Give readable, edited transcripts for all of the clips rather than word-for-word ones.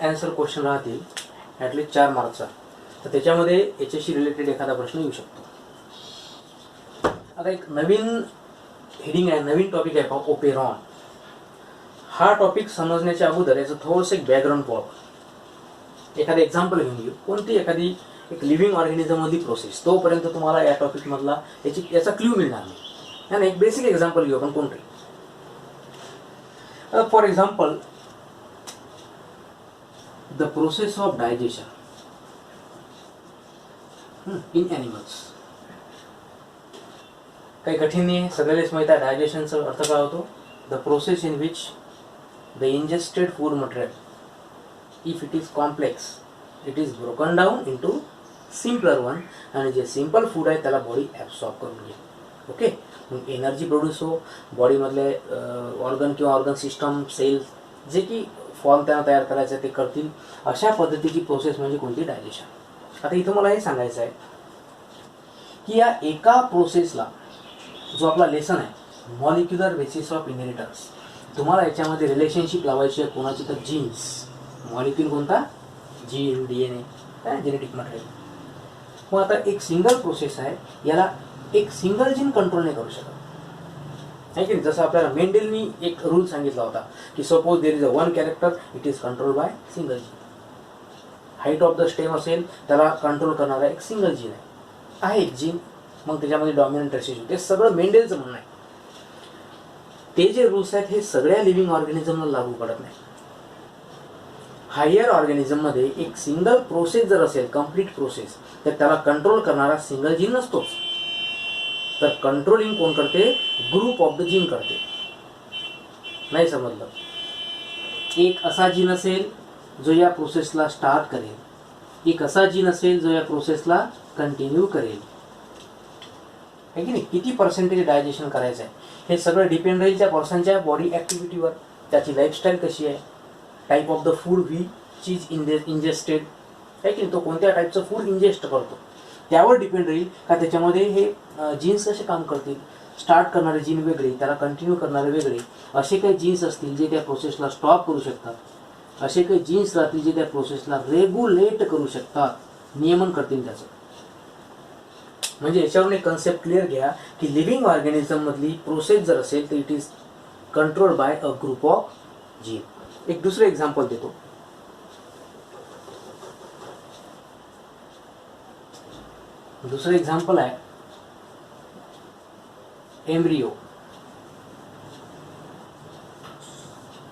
Answer question राहतील at least 4 मार्कचा, तर त्याच्यामध्ये याच्याशी रिलेटेड एखादा प्रश्न येऊ शकतो. आता एक नवीन हेडिंग आहे, नवीन टॉपिक आहे पहा, ओपेरॉन. हा टॉपिक समजण्याच्या अगोदर याचं थोडंसं एक बॅकग्राऊंड पाहू. एखादं एक्झाम्पल घेऊन घेऊ, कोणती एखादी एक लिव्हिंग ऑर्गॅनिझम मधली प्रोसेस, तोपर्यंत तुम्हाला या टॉपिकमधला याचा क्ल्यू मिळणार नाही. आणि एक बेसिक एक्झाम्पल घेऊ आपण कोणते. For example the process of digestion in animals. काही कठीण नाही आहे, सगळ्यालाच माहीत आहे डायजेशनचा अर्थ काय होतो. The process in which the ingested food material, if it is complex, it is broken down into simpler one, आणि जे सिम्पल फूड आहे त्याला बॉडी ॲब्सॉर्ब करून घेईल. ओके, मग एनर्जी प्रोड्यूस हो, बॉडीमधले ऑर्गन किंवा ऑर्गन सिस्टम, सेल जे की फॉर्म त्यांना तयार करायचं ते करतील. अशा पद्धतीची प्रोसेस म्हणजे कोणती, डायजेशन. आता इथं मला हे सांगायचं आहे की या एका प्रोसेसला जो आपला लेसन आहे, मॉलिक्युलर बेसिस ऑफ इनहेरिटन्स, तुम्हाला याच्यामध्ये रिलेशनशिप लावायची आहे कोणाची, तर जीन्स. मॉलिक्यूल कोणता, जीन, DNA, जेनेटिक मटेरियल. मग आता एक सिंगल प्रोसेस आहे, याला एक सिंगल जीन कंट्रोल नाही करू शकत, आहे की नाही. जसं आपल्याला मेंडेलनी एक रूल सांगितला होता की suppose there is a one character, it is control by single gene. Height of the stem असेल, त्याला कंट्रोल करणारा एक सिंगल जीन आहे एक जीन. मग त्याच्यामध्ये डॉमिनंट रेसिड्यू, ते सगळं मेंडेलचं म्हणणं आहे. ते जे रूल्स आहेत हे सगळ्या लिव्हिंग ऑर्गॅनिझमला लागू पडत नाही. हायर ऑर्गॅनिझम मध्ये एक सिंगल प्रोसेस जर असेल, कंप्लीट प्रोसेस, तर त्याला कंट्रोल करणारा सिंगल जीन नसतोच. तर कंट्रोलिंग कोण करते, ग्रुप ऑफ द जीन करते. नाही समजलं. एक असा जीन असेल जो या प्रोसेसला स्टार्ट करेल, एक असा जीन असेल जो या प्रोसेसला कंटिन्यू करेल, आहे की नाही. किती पर्सेंटेज डायजेशन करायचं आहे हे सगळं डिपेंड राहील त्या पर्सनच्या बॉडी ॲक्टिव्हिटीवर, त्याची लाईफस्टाईल कशी आहे, type of the food which is ingested, आहे की नाही. तो कोणत्या टाईपचं फूड इंजेस्ट करतो त्यावर डिपेंड राहील का त्याच्यामध्ये हे जीन्स कसे काम करतील. स्टार्ट करणारे जीन वेगळे, त्याला कंटिन्यू करणारे वेगळे. असे काही जीन्स असतील जे त्या प्रोसेसला स्टॉप करू शकतात, असे काही जीन्स राहतील जे त्या प्रोसेसला रेग्युलेट करू शकतात, नियमन करतील त्याचं. म्हणजे याच्यावरून एक कन्सेप्ट क्लिअर घ्या की लिव्हिंग ऑर्गॅनिझम मधली प्रोसेस जर असेल तर it is control bye a group of gene. एक दुसरं एक्झाम्पल देतो. दुसरं एक्झाम्पल आहे एम्ब्रियो.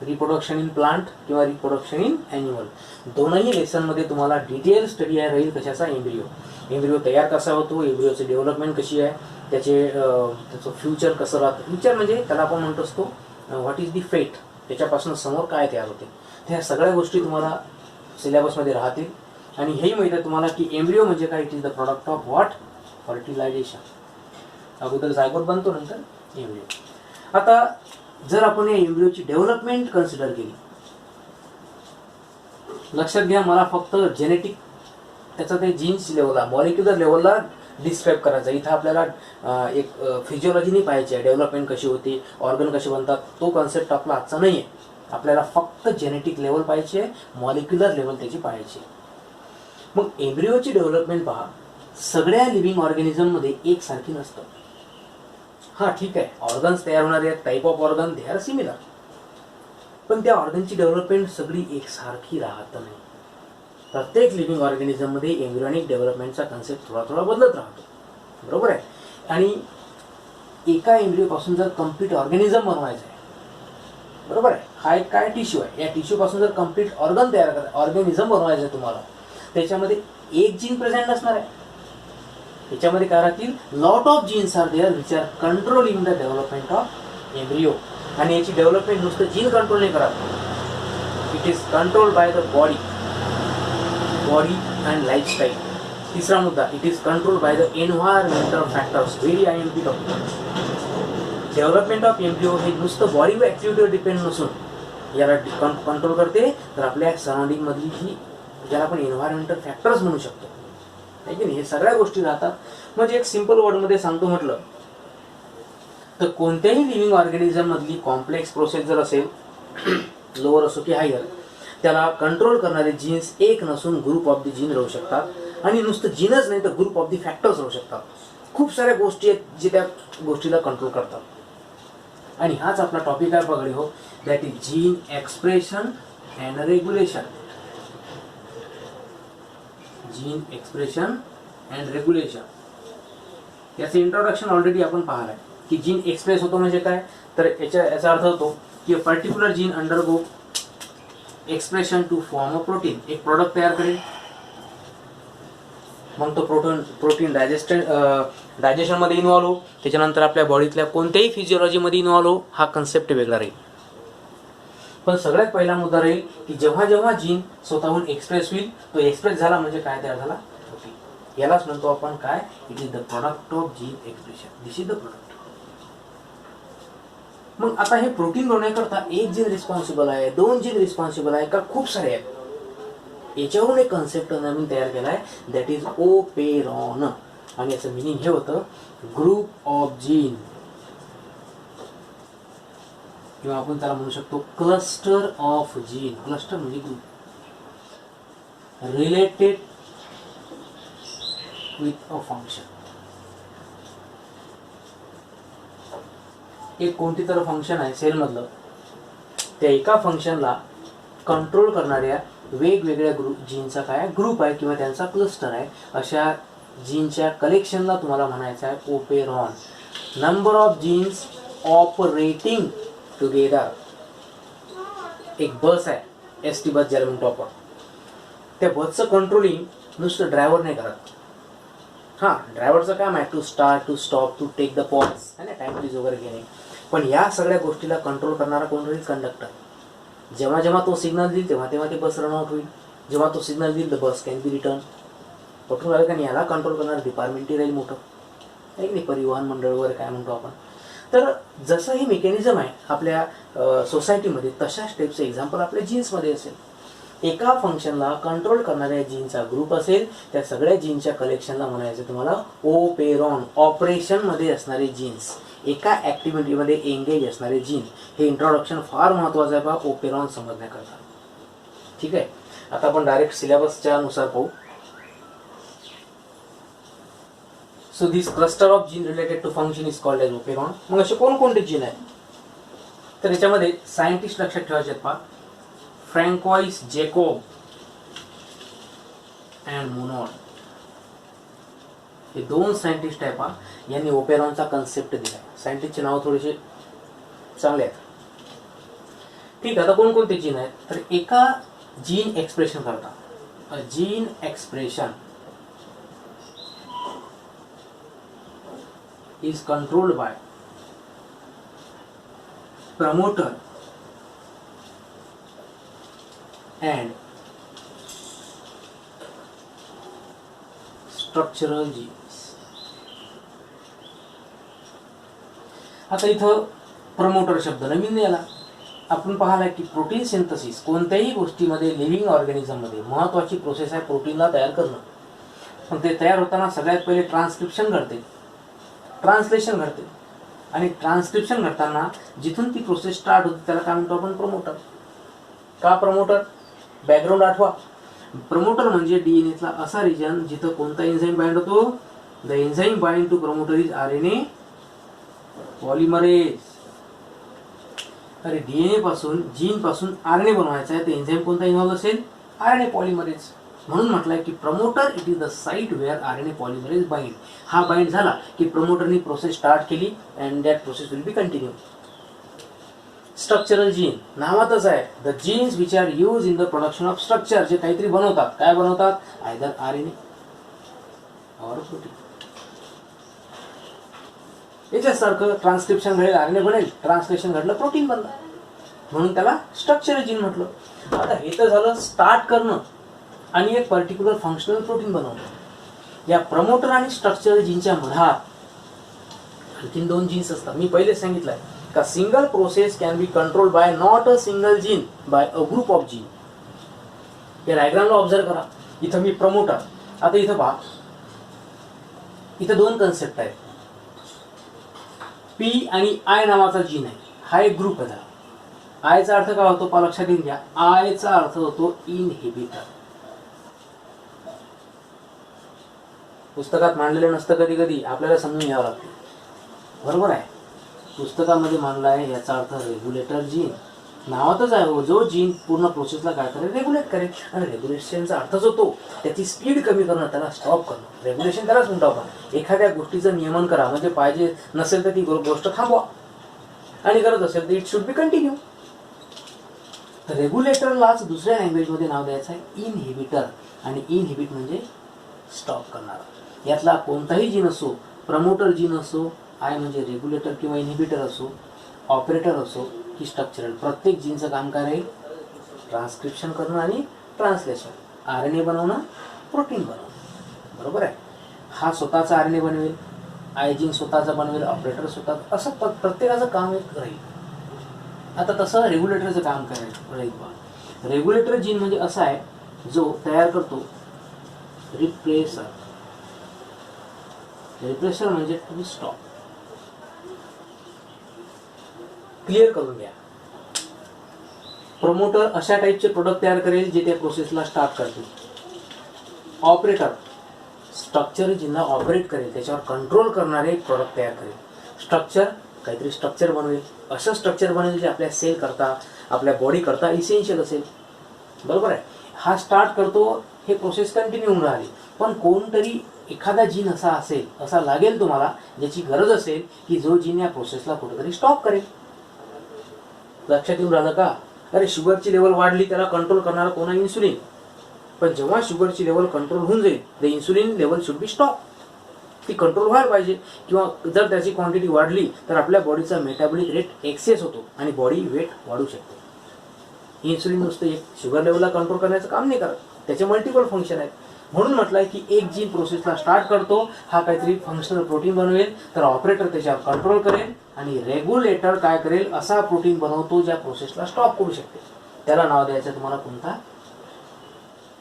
रिप्रोडक्शन इन प्लांट किंवा रिप्रोडक्शन इन ॲनिमल, दोनही लेसनमध्ये तुम्हाला डिटेल स्टडी आहे राहील कशाचा, एम्ब्रियो. एम्ब्रियो तयार कसा होतो, एम्ब्रियोची डेव्हलपमेंट कशी आहे, त्याचं फ्युचर कसं राहतं. फ्युचर म्हणजे त्याला आपण म्हणतो असतो व्हॉट इज दी फेट, त्याच्यापासून समोर काय तयार होते. ह्या सगळ्या गोष्टी तुम्हाला सिलेबसमध्ये राहतील. आणि हेही माहिती आहे तुम्हाला की एम्ब्रियो म्हणजे काय, it is the product of what, fertilisation. अगोदर जायगोट बनतो, नंतर एम्ब्रियो. आता जर आपण या एम्ब्रियोची डेव्हलपमेंट कन्सिडर केली, लक्षात घ्या मला फक्त जेनेटिक त्याचा ते जीन्स लेवलला, मॉलिक्युलर लेवलला डिस्क्राईब करायचा. इथं आपल्याला एक फिजिओलॉजीनी पाहायची आहे, डेव्हलपमेंट कशी होते, ऑर्गन कसे बनतात, तो कॉन्सेप्ट आपला आजचा नाही आहे. आपल्याला फक्त जेनेटिक लेवल पाहिजे, मॉलिक्युलर लेवल त्याची पाहायची. मग एम्ब्रियोची डेव्हलपमेंट पहा, सगळ्या लिव्हिंग ऑर्गॅनिझममध्ये एकसारखी नसतं. हां ठीक आहे, ऑर्गन्स तयार होणारे आहेत, type of organ they are similar, पण त्या ऑर्गनची डेव्हलपमेंट सगळी एकसारखी राहत नाही. प्रत्येक लिव्हिंग ऑर्गॅनिझममध्ये एम्ब्रियोनिक डेव्हलपमेंटचा कन्सेप्ट थोडा थोडा बदलत राहतो, बरोबर आहे. आणि एका एम्ब्रियोपासून जर कम्प्लीट ऑर्गॅनिझम बनवायचं आहे, बरोबर आहे, हा एक काय टिश्यू आहे, या टिश्यूपासून जर कम्प्लीट ऑर्गन तयार करायचं, ऑर्गॅनिझम बनवायचं आहे तुम्हाला, त्याच्यामध्ये एक जीन प्रेझेंट नसणार आहे. त्याच्यामध्ये काय राहतील, lot of genes are there which are controlling the development of embryo. आणि याची डेव्हलपमेंट नुसतं जीन कंट्रोल नाही करत, it is control by the body and lifestyle. तिसरा मुद्दा, it is control by the environmental factors, very IMP topic. Development of embryo हे नुसतं body ॲक्टिव्हिटीवर depend नसून याला कंट्रोल करते तर आपल्या सराउंडिंग मधली ही ज्याला आपण एन्व्हायरमेंटल फॅक्टर्स म्हणू शकतो, आहे की नाही. हे सगळ्या गोष्टी राहतात. म्हणजे एक सिंपल वर्डमध्ये सांगतो म्हटलं तर कोणत्याही लिव्हिंग ऑर्गॅनिझम मधली कॉम्प्लेक्स प्रोसेस जर असेल, लोअर असो की हायर, त्याला कंट्रोल करणारे जीन्स एक नसून ग्रुप ऑफ द जीन राहू शकतात आणि नुसतं जीनच नाही तर ग्रुप ऑफ द फॅक्टर्स राहू शकतात. खूप साऱ्या गोष्टी आहेत जे त्या गोष्टीला कंट्रोल करतात. आणि हाच आपला टॉपिक आहे पगडी हो, that is gene expression and regulation. Gene expression and regulation याचं इंट्रोडक्शन ऑलरेडी आपण पाहिलं आहे की जीन एक्सप्रेस होतो म्हणजे काय, तर याचा अर्थ होतो की particular gene undergo expression to form a protein. एक प्रोडक्ट तयार करेल, मग तो प्रोटीन डायजेशनमध्ये इन्व्हॉल्व हो, त्याच्यानंतर आपल्या बॉडीतल्या कोणत्याही फिजिओलॉजीमध्ये इन्व्हॉल्व हो, हा कन्सेप्ट वेगळा राहील. पण सगळ्यात पहिला मुद्दा राहील की जेव्हा जेव्हा जीन स्वतःहून एक्सप्रेस होईल, तो एक्सप्रेस झाला म्हणजे काय तयार झाला, प्रोटीन. यालाच म्हणतो आपण काय, it is the product of gene expression. This is the product. मग आता हे प्रोटीन बनवण्याकरता एक जीन रिस्पॉन्सिबल आहे, 2 जीन रिस्पॉन्सिबल आहे का खूप सारे आहेत, याच्यावरून एक कन्सेप्ट नवीन तयार केला आहे, दॅट इज ओपेरॉन. आणि याचं मिनिंग हे होतं ग्रुप ऑफ जीन, किंवा आपण त्याला म्हणू शकतो क्लस्टर ऑफ जीन. क्लस्टर म्हणजे group related with a function. एक कोणती तर फंक्शन आहे सेलमधलं, त्या एका फंक्शनला कंट्रोल करणाऱ्या वेगवेगळ्या जीनचा काय ग्रुप आहे किंवा त्यांचा क्लस्टर आहे, अशा जीनच्या कलेक्शनला तुम्हाला म्हणायचं आहे operon. Number of genes operating together. एक बस आहे, ST बस ज्याला म्हणतो आपण, त्या बसचं कंट्रोलिंग नुसतं ड्रायव्हर नाही करत. हां, ड्रायव्हरचं काम आहे to start, to stop, to take the pause आहे ना, टाइम प्लीज वगैरे घेणे. पण या सगळ्या गोष्टीला कंट्रोल करणारा कोण राहील, कंडक्टर. जेव्हा जेव्हा तो सिग्नल देईल तेव्हा तेव्हा ते बस रनआउट होईल. जेव्हा तो सिग्नल देईल the bus can be return. पटून राहिलं का नाही, याला कंट्रोल करणारं डिपार्टमेंटही राहील मोठं, आहे की नाही, परिवहन मंडळ वगैरे काय म्हणतो आपण. तर जसं ही मेकॅनिझम आहे आपल्या सोसायटीमध्ये, तशा स्टेपचं एक्झाम्पल आपल्या जीन्समध्ये असेल. एका फंक्शनला कंट्रोल करणाऱ्या जीनचा ग्रुप असेल, त्या सगळ्या जीनच्या कलेक्शनला म्हणायचं तुम्हाला ओपेरॉन. ऑपरेशनमध्ये असणारे जीन्स, एका ॲक्टिव्हिटीमध्ये एंगेज असणारे जीन. हे इंट्रोडक्शन फार महत्त्वाचं आहे बा ओपेरॉन समजण्याकरता. ठीक आहे, आता आपण डायरेक्ट सिलेबसच्या नुसार पाहू. So this cluster of gene related to function is called as operon. मग असे कोणकोणते जीन आहेत, तर याच्यामध्ये सायंटिस्ट लक्षात ठेवायचे आहेत पहा, फ्रँकॉइस जॅकोब अँड मोनॉड. हे 2 सायंटिस्ट आहे पहा, यांनी ओपेरॉनचा कन्सेप्ट दिला. सायंटिस्टचे नाव थोडेसे चांगले आहेत. ठीक आहे, आता कोणकोणते जीन आहेत, तर एका जीन एक्सप्रेशन करता. Gene expression is controlled by promoter and structural genes. आता इथं प्रमोटर शब्द नवीन नाही आला. आपण पाहिला की प्रोटीन सिंथसिस कोणत्याही गोष्टीमध्ये, लिव्हिंग ऑर्गॅनिझममध्ये महत्त्वाची प्रोसेस आहे प्रोटीनला तयार करणं. पण ते तयार होताना सगळ्यात पहिले ट्रान्सक्रिप्शन घडते, ट्रान्सलेशन घडते. आणि ट्रान्सक्रिप्शन घडताना जिथून ती प्रोसेस स्टार्ट होते त्याला काय म्हणतो आपण, प्रमोटर. का प्रमोटर, बॅकग्राऊंड आठवा. प्रमोटर म्हणजे डीएनएतला असा रिजन जिथं कोणता एन्झाईम बाइंड होतो, the enzyme bind to promoter is RNA polymerase. अरे डीएनए पासून, जीन पासून RNA बनवायचा आहे, तर एन्झाईम कोणता इन्व्हॉल्व असेल, RNA पॉलिमरेज. म्हणून म्हटलंय की promoter it is the site where RNA polymerase bind. हा बाइंड झाला की प्रमोटरनी प्रोसेस स्टार्ट केली and that process will be continue. Structural gene नावातच आहे, the genes which are use in the production of structure. जे काहीतरी बनवतात, काय बनवतात, आयदर RNA और प्रोटीन. याच्यासारखं ट्रान्सक्रिप्शन घडेल RNA बनेल, ट्रान्सलेशन घडलं प्रोटीन बनलं, म्हणून त्याला स्ट्रक्चरल जीन म्हटलं. आता हे तर झालं स्टार्ट करणं आणि एक पर्टिक्युलर फंक्शनल प्रोटीन बनवणं. या प्रमोटर आणि स्ट्रक्चरल जीनच्या मधात आणखीन 2 जीन्स असतात. मी पहिले सांगितलंय का single process can be control by not a single gene, by a group of gene. हे डायग्रामला ऑब्झर्व करा. इथं मी प्रमोटर, आता इथं पहा, इथं 2 कन्सेप्ट आहेत. P आणि I नावाचा जीन आहे, हा एक ग्रुप आहे. आयचा अर्थ काय होतो पहा लक्षात येऊन घ्या. आयचा अर्थ होतो इनहिबिटर. पुस्तकात मांडलेलं नसतं, कधी कधी आपल्याला समजून घ्यावं लागते. बरोबर आहे, पुस्तकामध्ये मांडलं आहे याचा अर्थ रेग्युलेटर जीन. नावातच आहे, जो जीन पूर्ण प्रोसेसला काय करेल, रेग्युलेट करेल. आणि रेग्युलेशनचा अर्थच होतो त्याची स्पीड कमी करणं, त्याला स्टॉप करणं. रेग्युलेशन त्यालाच म्हणतो आपण. एखाद्या गोष्टीचं नियमन करा, म्हणजे पाहिजे नसेल तर ती गोष्ट थांबवा, आणि करत असेल तर इट शुड बी कंटिन्यू. तर रेग्युलेटरलाच दुसऱ्या लँग्वेजमध्ये नाव द्यायचं आहे इनहिबिटर. आणि इनहिबिट म्हणजे स्टॉप करणारा. यातला कोणताही जीन असो, प्रमोटर जीन असो, आय म्हणजे रेग्युलेटर किंवा इनहिबिटर असो, ऑपरेटर असो की स्ट्रक्चरल, प्रत्येक जीनचं काम काय राहील, ट्रान्सक्रिप्शन करणं आणि ट्रान्सलेशन. RNA बनवणं, प्रोटीन बनवणं. बरोबर आहे. हा स्वतःचा RNA बनवेल, आय जीन स्वतःचा बनवेल, ऑपरेटर स्वतः, असं प्रत्येकाचं काम एक राहील. आता तसं रेग्युलेटरचं काम काय राहील बा. रेग्युलेटर जीन म्हणजे असा आहे जो तयार करतो रिप्रेसर. रिप्रेसर म्हणजे टू स्टॉप. क्लिअर करून घ्या. प्रोमोटर अशा टाईपचे प्रोडक्ट तयार करेल जे त्या प्रोसेसला स्टार्ट करतील. ऑपरेटर स्ट्रक्चर जीनला ऑपरेट करेल, त्याच्यावर कंट्रोल करणारे प्रोडक्ट तयार करेल. स्ट्रक्चर काहीतरी स्ट्रक्चर बनवेल, असं स्ट्रक्चर बनेल जे आपल्या सेल करता, आपल्या बॉडी करता इसेन्शियल असेल. बरोबर आहे. हा स्टार्ट करतो, हे प्रोसेस कंटिन्यू होऊन राहिली. पण कोणतरी एखादा जीन असा असेल, असा लागेल तुम्हाला, ज्याची गरज असेल की जो जीन या प्रोसेसला कुठेतरी स्टॉप करेल. लक्षात येऊन राहिलं का. अरे शुगरची लेवल वाढली, त्याला कंट्रोल करणारा कोणा, इन्सुलिन. पण जेव्हा शुगरची लेवल कंट्रोल होऊन जाईल, the insulin level should be stop. ती कंट्रोल व्हायला पाहिजे. किंवा जर त्याची क्वांटिटी वाढली तर आपल्या बॉडीचा मेटाबॉलिक रेट एक्सेस होतो आणि बॉडी वेट वाढू शकते. इन्सुलिन नुसतं एक शुगर लेवलला कंट्रोल करण्याचं काम नाही करत, त्याचे मल्टिपल फंक्शन आहेत. म्हणून म्हटलंय की एक जीन प्रोसेसला स्टार्ट करतो, हा काहीतरी फंक्शनल प्रोटीन बनवेल, तर ऑपरेटर त्याच्यावर कंट्रोल करेल, आणि रेग्युलेटर काय करेल, असा प्रोटीन बनवतो ज्या प्रोसेसला स्टॉप करू शकते. त्याला नाव द्यायचं तुम्हाला कोणता,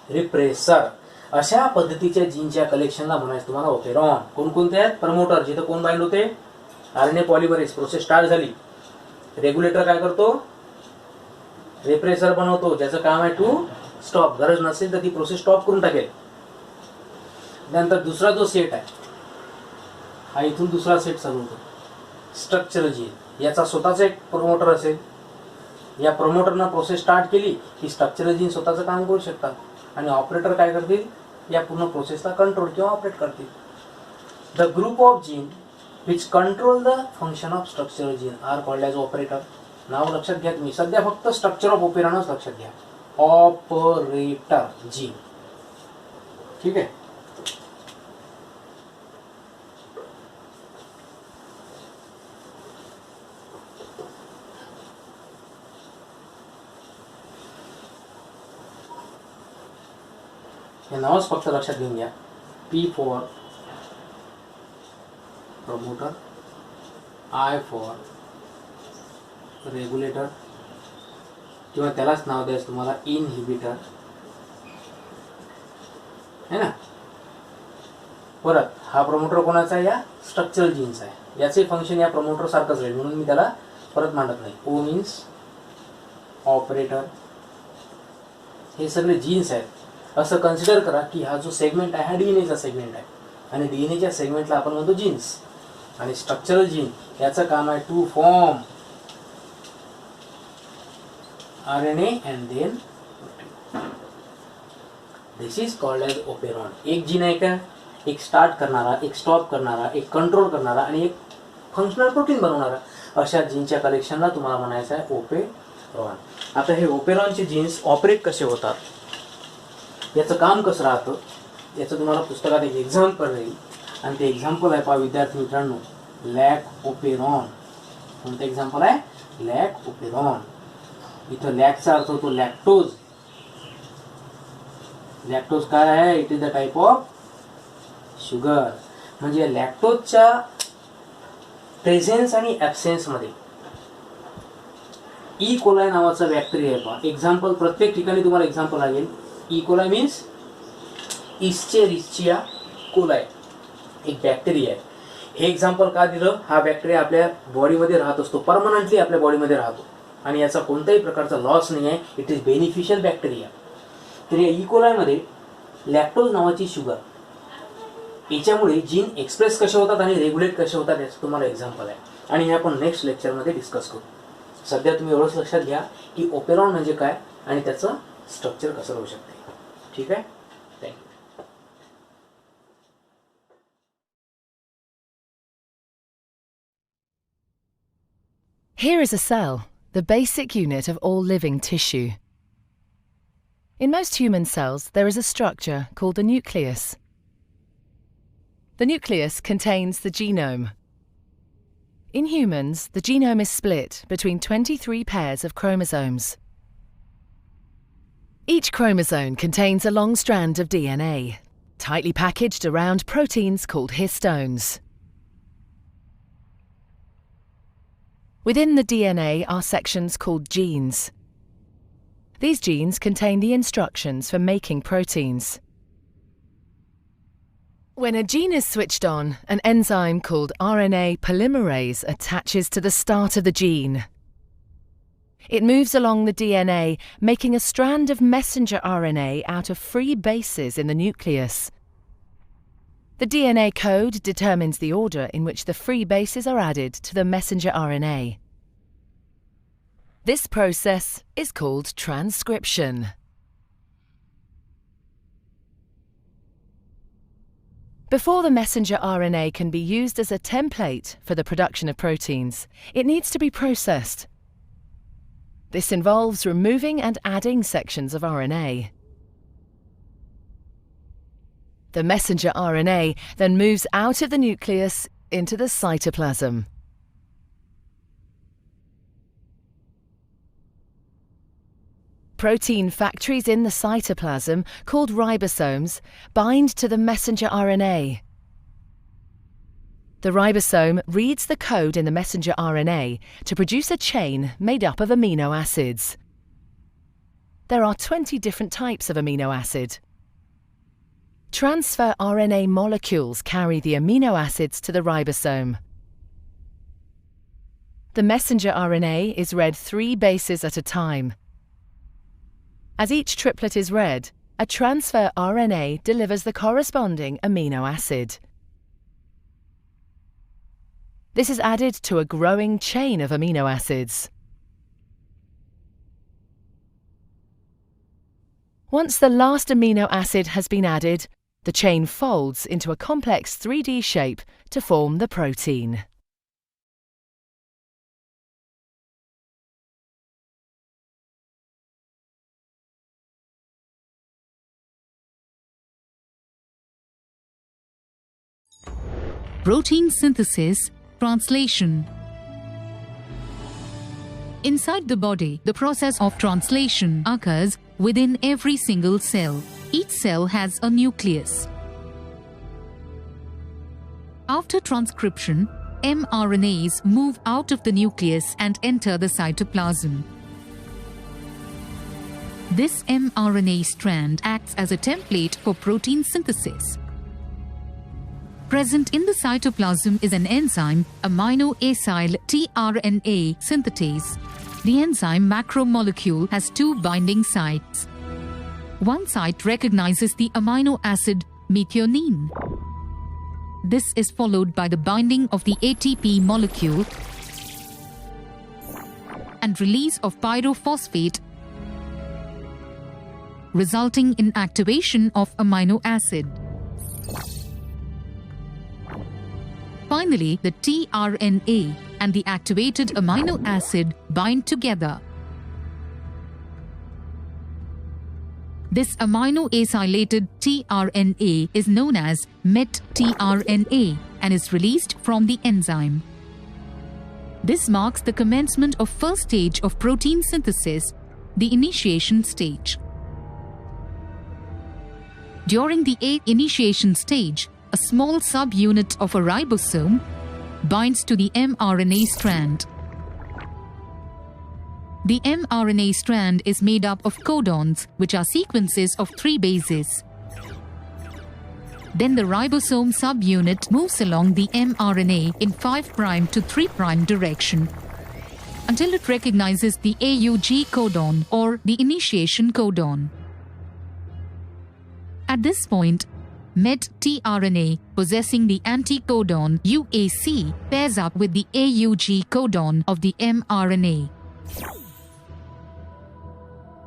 रिप्रेसर. अशा पद्धतीच्या जीनच्या कलेक्शनला म्हणायचं तुम्हाला ओपेरॉन. कोणकोणते आहेत, प्रमोटर जिथं कोण बाइंड होते, RNA पॉलिमरेज प्रोसेस स्टार्ट झाली. रेग्युलेटर काय करतो, रिप्रेसर बनवतो, ज्याचं काम आहे टू स्टॉप. गरज नसेल तर ती प्रोसेस स्टॉप करून टाकेल. त्यानंतर दुसरा जो सेट आहे, हा इथून दुसरा सेट चालू होतो, स्ट्रक्चरल जीन. याचा स्वतःचा एक प्रमोटर असेल. या प्रमोटरनं प्रोसेस स्टार्ट केली की स्ट्रक्चरल जीन स्वतःचं काम करू शकतात, आणि ऑपरेटर काय करतील, या पूर्ण प्रोसेसला कंट्रोल किंवा ऑपरेट करतील. The group of gene which control the function of structural gene are called as operator. नाव लक्षात घ्या तुम्ही. सध्या फक्त स्ट्रक्चर ऑफ ओपेरॉनच लक्षात घ्या, ऑपरेटर जीन. ठीक आहे. हे नावच फक्त लक्षात घेऊन घ्या. P for promoter, I for regulator, किंवा त्यालाच नाव द्यायचं तुम्हाला इनहिबिटर, है ना. परत हा प्रमोटर कोणाचा आहे, या स्ट्रक्चरल जीन्स आहे. याचे फंक्शन या प्रमोटर सारखंच राहील, म्हणून मी त्याला परत मांडत नाही. O means operator. हे सगळे जीन्स आहेत. असं कन्सिडर करा की हा जो सेगमेंट आहे हा DNA चा सेगमेंट आहे, आणि DNAच्या सेगमेंटला आपण म्हणतो जीन्स. आणि स्ट्रक्चरल जीन याचं काम आहे to form RNA and then protein. This is called as operon. एक जीन आहे का, एक स्टार्ट करणारा, एक स्टॉप करणारा, एक कंट्रोल करणारा, आणि एक फंक्शनल प्रोटीन बनवणारा. अशा जीनच्या कलेक्शनला तुम्हाला म्हणायचं आहे ओपेरॉन. आता हे ओपेरॉनचे जीन्स ऑपरेट कसे होतात, याचं काम कसं राहतं, याचं तुम्हाला पुस्तकात एक एक्झाम्पल राहील. आणि ते एक्झाम्पल आहे पहा विद्यार्थी मित्रांनो, लॅक ओपेरॉन. कोणतं एक्झाम्पल आहे, लॅक ओपेरॉन. इथं लॅकचा अर्थ होतो लॅक्टोज. लॅक्टोज काय आहे, it is the type of sugar. म्हणजे लॅक्टोजच्या प्रेझेन्स आणि ॲब्सेन्स मध्ये ई कोलाय नावाचा बॅक्टेरिया आहे पहा. एक्झाम्पल प्रत्येक ठिकाणी तुम्हाला एक्झाम्पल लागेल. ई कोलाय मीन्स इस्चेरिचिया कोलाय, एक बॅक्टेरिया आहे. हे एक्झाम्पल का दिलं, हा बॅक्टेरिया आपल्या बॉडीमध्ये राहत असतो, परमनंटली आपल्या बॉडीमध्ये राहतो. आणि याचा कोणत्याही प्रकारचा लॉस नाही आहे. It is beneficial bacteria. तर या इकोलायमध्ये लॅक्टोज नावाची शुगर, याच्यामुळे जीन एक्सप्रेस कसे होतात आणि रेग्युलेट कसे होतात याचं तुम्हाला एक्झाम्पल आहे, आणि हे आपण नेक्स्ट लेक्चरमध्ये डिस्कस करू. सध्या तुम्ही एवढंच लक्षात घ्या की ओपेरॉन म्हणजे काय आणि त्याचं स्ट्रक्चर कसं होऊ शकते. ठीक आहे, thank you. Here is a cell, the basic unit of all living tissue. In most human cells, there is a structure called the nucleus. The nucleus contains the genome. In humans, the genome is split between 23 pairs of chromosomes. Each chromosome contains a long strand of DNA, tightly packaged around proteins called histones. Within the DNA are sections called genes. These genes contain the instructions for making proteins. When a gene is switched on, an enzyme called RNA polymerase attaches to the start of the gene. It moves along the DNA, making a strand of messenger RNA out of free bases in the nucleus. The DNA code determines the order in which the free bases are added to the messenger RNA. This process is called transcription. Before the messenger RNA can be used as a template for the production of proteins, it needs to be processed. This involves removing and adding sections of RNA. The messenger RNA then moves out of the nucleus into the cytoplasm. Protein factories in the cytoplasm, called ribosomes, bind to the messenger RNA. The ribosome reads the code in the messenger RNA to produce a chain made up of amino acids. There are 20 different types of amino acid. Transfer RNA molecules carry the amino acids to the ribosome. The messenger RNA is read 3 bases at a time. As each triplet is read, a transfer RNA delivers the corresponding amino acid. This is added to a growing chain of amino acids. Once the last amino acid has been added, the chain folds into a complex 3D shape to form the protein. Protein synthesis, translation. Inside the body, the process of translation occurs within every single cell. Each cell has a nucleus. After transcription, mRNAs move out of the nucleus and enter the cytoplasm. This mRNA strand acts as a template for protein synthesis. Present in the cytoplasm is an enzyme, amino-acyl tRNA synthetase. The enzyme macromolecule has 2 binding sites. One site recognizes the amino acid methionine. This is followed by the binding of the ATP molecule and release of pyrophosphate, resulting in activation of amino acid. Finally, the tRNA and the activated amino acid bind together. This amino-acylated tRNA is known as met-tRNA and is released from the enzyme. This marks the commencement of first stage of protein synthesis, the initiation stage. During the initiation stage, a small subunit of a ribosome binds to the mRNA strand. The mRNA strand is made up of codons, which are sequences of 3 bases. Then the ribosome subunit moves along the mRNA in 5' to 3' direction. until it recognizes the AUG codon or the initiation codon. At this point, MET-tRNA possessing the anticodon UAC pairs up with the AUG codon of the mRNA.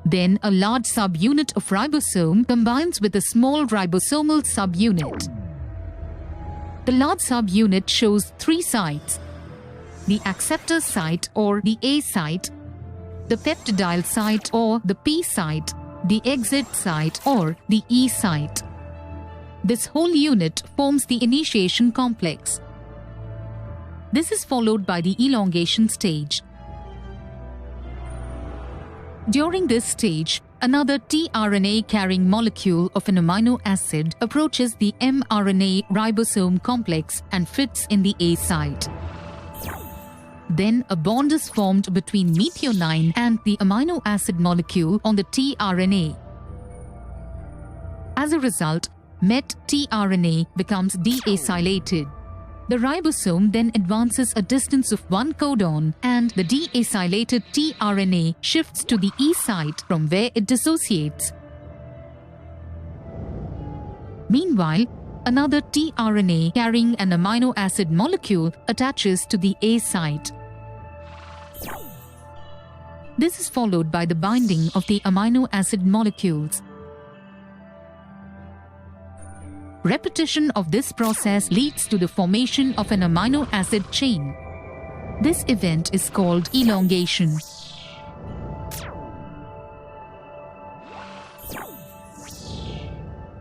Then a large subunit of ribosome combines with a small ribosomal subunit. The large subunit shows three sites: the acceptor site or the A site, the peptidyl site or the P site, the exit site or the E site. This whole unit forms the initiation complex. This is followed by the elongation stage. During this stage, another tRNA carrying molecule of an amino acid approaches the mRNA ribosome complex and fits in the A site. Then a bond is formed between methionine and the amino acid molecule on the tRNA. As a result, MET-tRNA becomes deacylated. The ribosome then advances a distance of 1 codon and the deacylated tRNA shifts to the E site from where it dissociates. Meanwhile, another tRNA carrying an amino acid molecule attaches to the A site. This is followed by the binding of the amino acid molecules. Repetition of this process leads to the formation of an amino acid chain. This event is called elongation.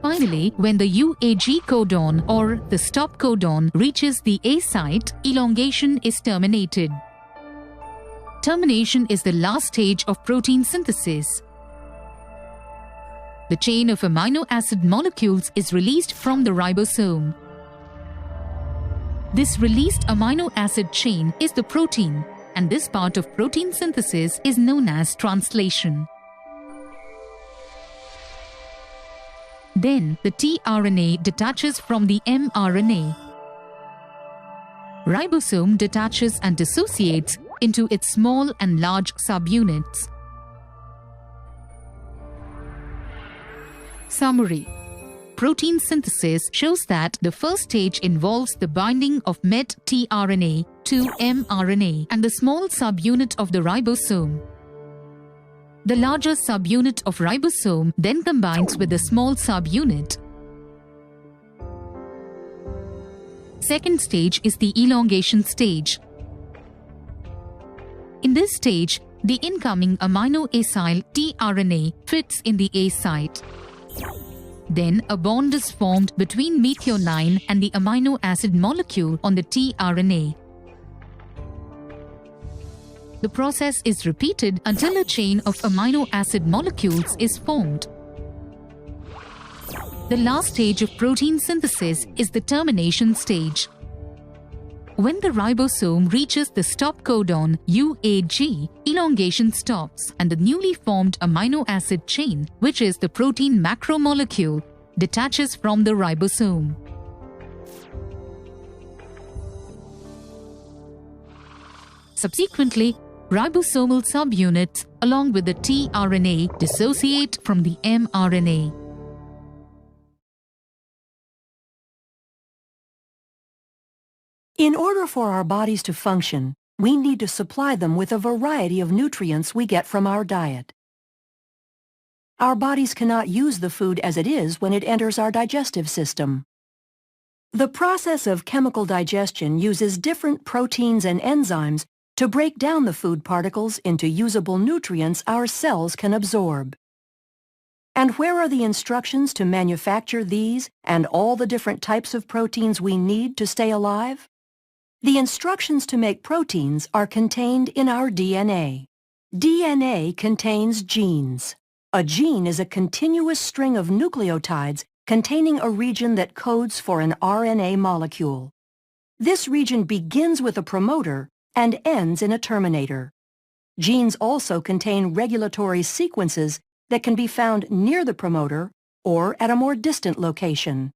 Finally, when the UAG codon or the stop codon reaches the A site, elongation is terminated. Termination is the last stage of protein synthesis. The chain of amino acid molecules is released from the ribosome. This released amino acid chain is the protein, and this part of protein synthesis is known as translation. Then the tRNA detaches from the mRNA. Ribosome detaches and dissociates into its small and large subunits. Summary: protein synthesis shows that the first stage involves the binding of MET-tRNA to mRNA and the small subunit of the ribosome. The larger subunit of ribosome then combines with the small subunit. Second stage is the elongation stage. In this stage, the incoming amino acyl tRNA fits in the A site. Then a bond is formed between methionine and the amino acid molecule on the tRNA. The process is repeated until a chain of amino acid molecules is formed. The last stage of protein synthesis is the termination stage. When the ribosome reaches the stop codon UAG, elongation stops and the newly formed amino acid chain, which is the protein macromolecule, detaches from the ribosome. Subsequently, ribosomal subunits along with the tRNA dissociate from the mRNA. In order for our bodies to function, we need to supply them with a variety of nutrients we get from our diet. Our bodies cannot use the food as it is when it enters our digestive system. The process of chemical digestion uses different proteins and enzymes to break down the food particles into usable nutrients our cells can absorb. And where are the instructions to manufacture these and all the different types of proteins we need to stay alive? The instructions to make proteins are contained in our DNA. DNA contains genes. A gene is a continuous string of nucleotides containing a region that codes for an RNA molecule. This region begins with a promoter and ends in a terminator. Genes also contain regulatory sequences that can be found near the promoter or at a more distant location.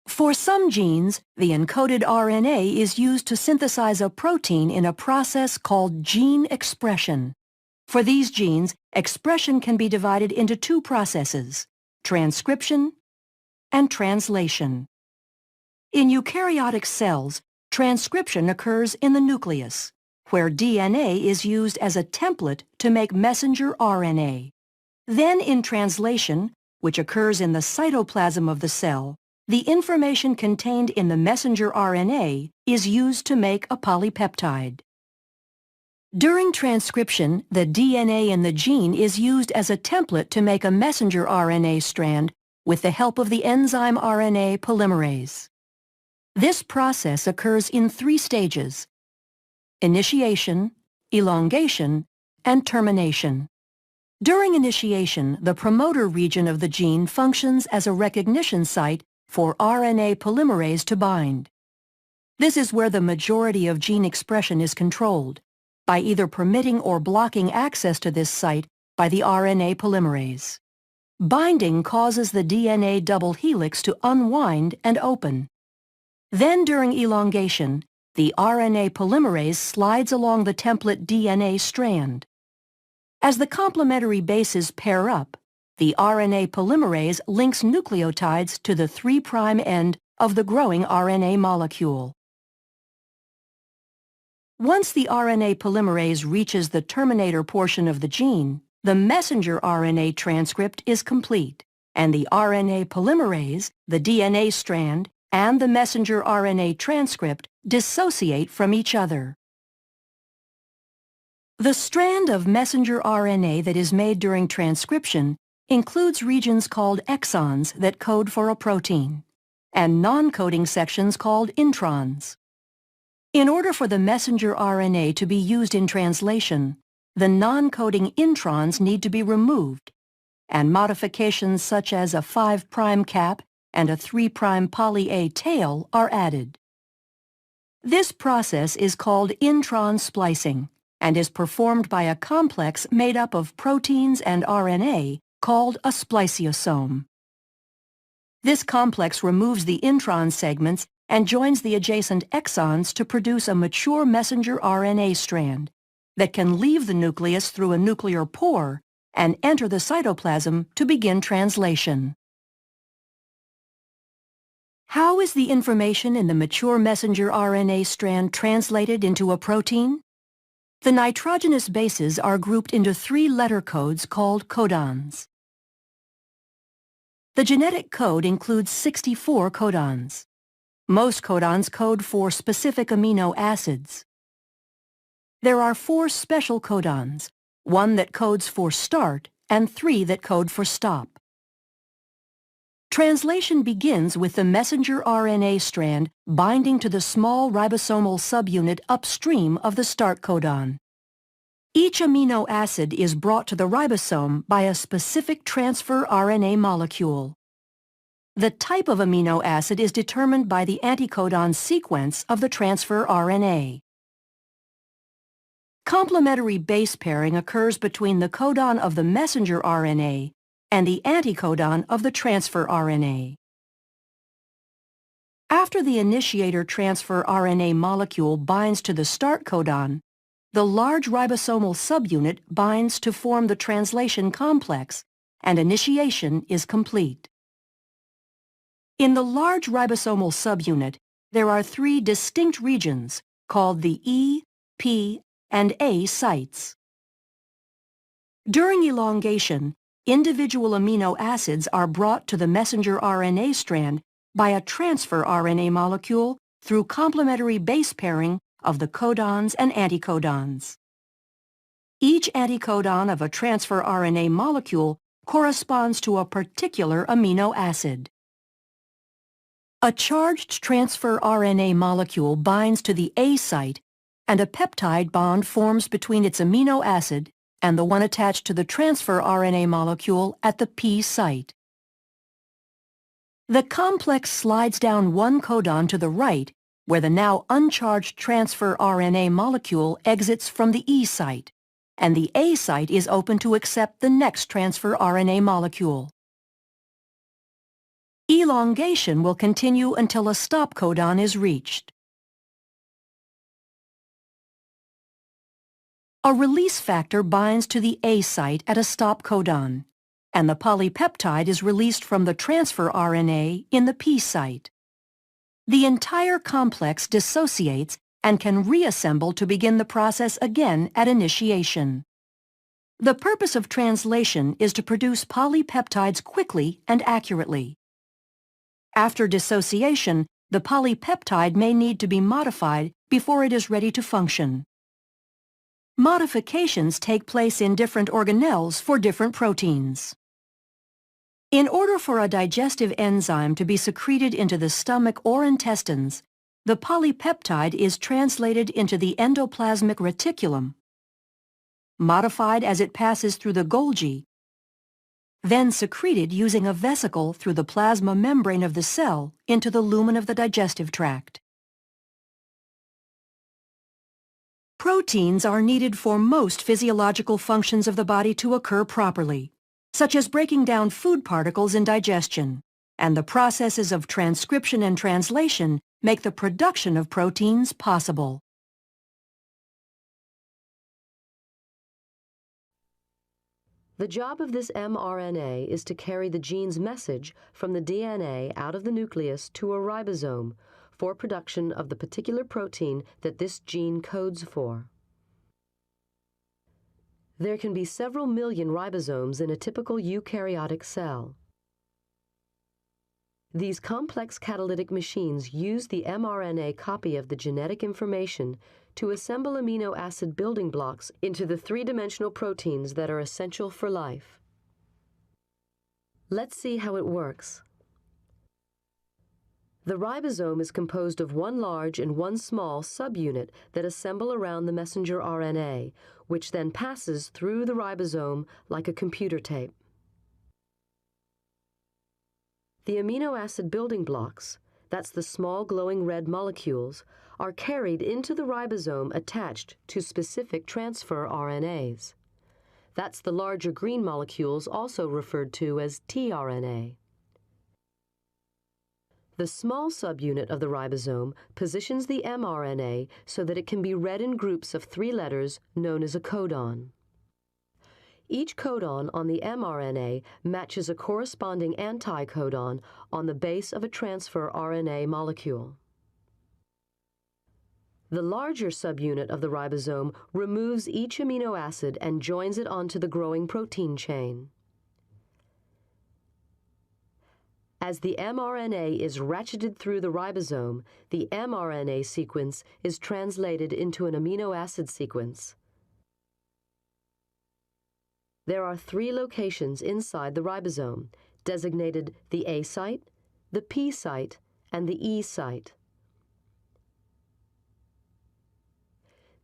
For some genes, the encoded RNA is used to synthesize a protein in a process called gene expression. For these genes, expression can be divided into two processes: transcription and translation. In eukaryotic cells, transcription occurs in the nucleus, where DNA is used as a template to make messenger RNA. Then in translation, which occurs in the cytoplasm of the cell, the information contained in the messenger RNA is used to make a polypeptide. During transcription, the DNA in the gene is used as a template to make a messenger RNA strand with the help of the enzyme RNA polymerase. This process occurs in three stages: initiation, elongation, and termination. During initiation, the promoter region of the gene functions as a recognition site for RNA polymerase to bind. This is where the majority of gene expression is controlled, by either permitting or blocking access to this site by the RNA polymerase. Binding causes the DNA double helix to unwind and open. Then during elongation, the RNA polymerase slides along the template DNA strand. As the complementary bases pair up, the RNA polymerase links nucleotides to the 3' end of the growing RNA molecule. Once the RNA polymerase reaches the terminator portion of the gene, the messenger RNA transcript is complete, and the RNA polymerase, the DNA strand, and the messenger RNA transcript dissociate from each other. The strand of messenger RNA that is made during transcription includes regions called exons that code for a protein, and non-coding sections called introns. In order for the messenger RNA to be used in translation, the non-coding introns need to be removed, and modifications such as a 5' cap and a 3' poly-A tail are added. This process is called Introns Splicing and is performed by a complex made up of proteins and RNA called a spliceosome. This complex removes the intron segments and joins the adjacent exons to produce a mature messenger RNA strand that can leave the nucleus through a nuclear pore and enter the cytoplasm to begin translation. How is the information in the mature messenger RNA strand translated into a protein? The nitrogenous bases are grouped into 3 letter codes called codons. The genetic code includes 64 codons. Most codons code for specific amino acids. There are 4 special codons, 1 that codes for start and 3 that code for stop. Translation begins with the messenger RNA strand binding to the small ribosomal subunit upstream of the start codon. Each amino acid is brought to the ribosome by a specific transfer RNA molecule. The type of amino acid is determined by the anticodon sequence of the transfer RNA. Complementary base pairing occurs between the codon of the messenger RNA and the anticodon of the transfer RNA. After the initiator transfer RNA molecule binds to the start codon, the large ribosomal subunit binds to form the translation complex, and initiation is complete. In the large ribosomal subunit, there are 3 distinct regions called the E, P, and A sites. During elongation, individual amino acids are brought to the messenger RNA strand by a transfer RNA molecule through complementary base pairing of the codons and anticodons. Each anticodon of a transfer RNA molecule corresponds to a particular amino acid. A charged transfer RNA molecule binds to the A site, and a peptide bond forms between its amino acid and the one attached to the transfer RNA molecule at the P site. The complex slides down 1 codon to the right, where the now uncharged transfer RNA molecule exits from the E site, and the A site is open to accept the next transfer RNA molecule. Elongation will continue until a stop codon is reached. A release factor binds to the A site at a stop codon, and the polypeptide is released from the transfer RNA in the P site. The entire complex dissociates and can reassemble to begin the process again at initiation. The purpose of translation is to produce polypeptides quickly and accurately. After dissociation, the polypeptide may need to be modified before it is ready to function. Modifications take place in different organelles for different proteins. In order for a digestive enzyme to be secreted into the stomach or intestines, the polypeptide is translated into the endoplasmic reticulum, modified as it passes through the Golgi, then secreted using a vesicle through the plasma membrane of the cell into the lumen of the digestive tract. Proteins are needed for most physiological functions of the body to occur properly, such as breaking down food particles in digestion, and the processes of transcription and translation make the production of proteins possible. The job of this mRNA is to carry the gene's message from the DNA out of the nucleus to a ribosome for production of the particular protein that this gene codes for. There can be several million ribosomes in a typical eukaryotic cell. These complex catalytic machines use the mRNA copy of the genetic information to assemble amino acid building blocks into the three-dimensional proteins that are essential for life. Let's see how it works. The ribosome is composed of one large and one small subunit that assemble around the messenger RNA, which then passes through the ribosome like a computer tape. The amino acid building blocks, that's the small glowing red molecules, are carried into the ribosome attached to specific transfer RNAs. That's the larger green molecules, also referred to as tRNA. The small subunit of the ribosome positions the mRNA so that it can be read in groups of 3 letters known as a codon. Each codon on the mRNA matches a corresponding anticodon on the base of a transfer RNA molecule. The larger subunit of the ribosome removes each amino acid and joins it onto the growing protein chain. As the mRNA is ratcheted through the ribosome, the mRNA sequence is translated into an amino acid sequence. There are 3 locations inside the ribosome, designated the A site, the P site, and the E site.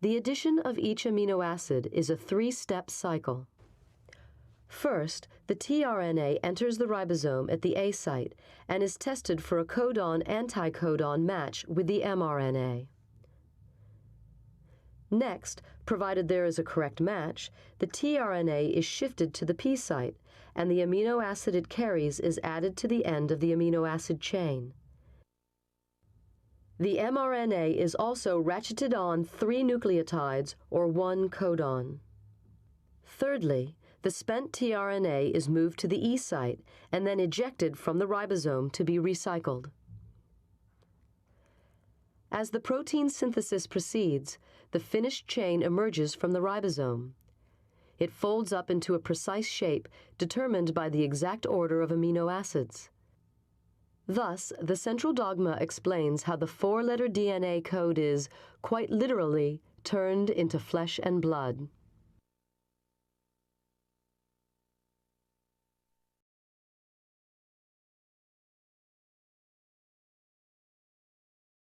The addition of each amino acid is a 3-step cycle. First, the tRNA enters the ribosome at the A site and is tested for a codon-anticodon match with the mRNA. Next, provided there is a correct match, the tRNA is shifted to the P site, and the amino acid it carries is added to the end of the amino acid chain. The mRNA is also ratcheted on 3 nucleotides, or 1 codon. Thirdly, the spent tRNA is moved to the E site and then ejected from the ribosome to be recycled. As the protein synthesis proceeds, the finished chain emerges from the ribosome. It folds up into a precise shape determined by the exact order of amino acids. Thus, the central dogma explains how the 4-letter DNA code is, quite literally, turned into flesh and blood.